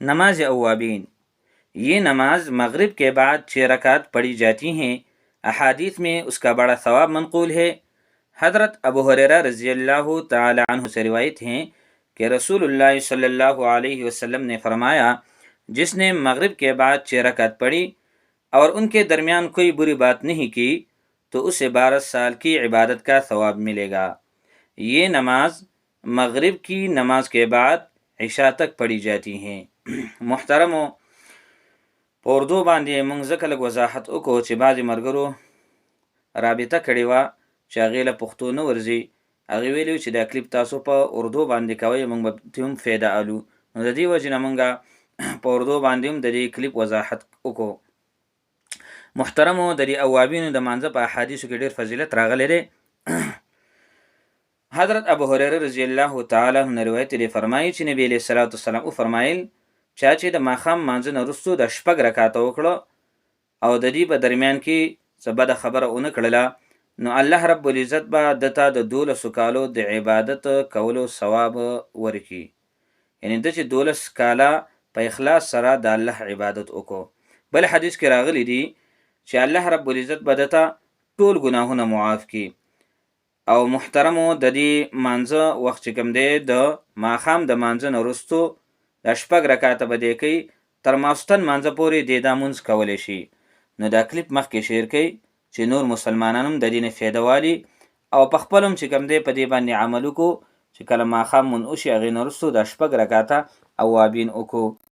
नमाज अवाबीन। ये नमाज मगरिब के बाद 6 रकात पढ़ी जाती हैं। अहादीस में उसका बड़ा सवाब मनकूल है। हज़रत अबू हुरैरा रज़ियल्लाहु ताला अन्हु से रिवायत हैं कि रसूलुल्लाह सल्लल्लाहु अलैहि वसल्लम ने फरमाया, जिसने मगरिब के बाद 6 रकात पढ़ी और उनके दरमियान कोई बुरी बात नहीं की तो उसे 12 साल की इबादत का सवाब मिलेगा। ये नमाज मगरिब की नमाज के बाद इशा तक पढ़ी जाती हैं। मोहतरमो په اردو باندې موږ ځکه لږ وضاحت وکړو چې بعضې ملګرو رابطه کړې وه چې هغې له پښتو نه ورځي. هغې ویلي چې دا کلیپ تاسو په اردو باندې کوئ، موږ به ترې هم فایده الو. نو د دې وجې نه موږ په اردو باندې هم د دې کلیپ وضاحت وکړو. محترمو، د دې اوابینو د مانځه په احادیثو کې ډېر فضیلت راغلی دی. حضرت ابو هریره رضی الله تعالی عنه روایت دی، فرمایي چې نبی علیه الصلاة والسلام وفرمایل چا چې د ماښام مانځه نه وروستو د 6 رکاته وکړه او د دې په درمیان کې څه بده خبره ونه کړله، نو الله رب العزت به دته د 12 کالو د عبادت کولو ثواب ورکړي. یعنې ده چې 12 کاله په اخلاص سره د الله عبادت وکړو. بل حدیث کې راغلی دی چې الله رب العزت به دته ټول ګناهونه معاف کړي. او محترمو، د دې مانځه وخت چې کوم دی د ماښام د مانځه نه وروستو د 6 رکاته به دی کوي، تر ماسپښین مانځه پورې دی دا مونځ کولی شي. نو دا کلیپ مخکې شیر کوي چې نور مسلمانان هم د دې نه فایده والي او په خپل هم چې کوم دی په دې باندې عمل وکړو چې کله ماښام مونځ وشي هغې نه وروستو د 6 رکاته اوابین وکړو.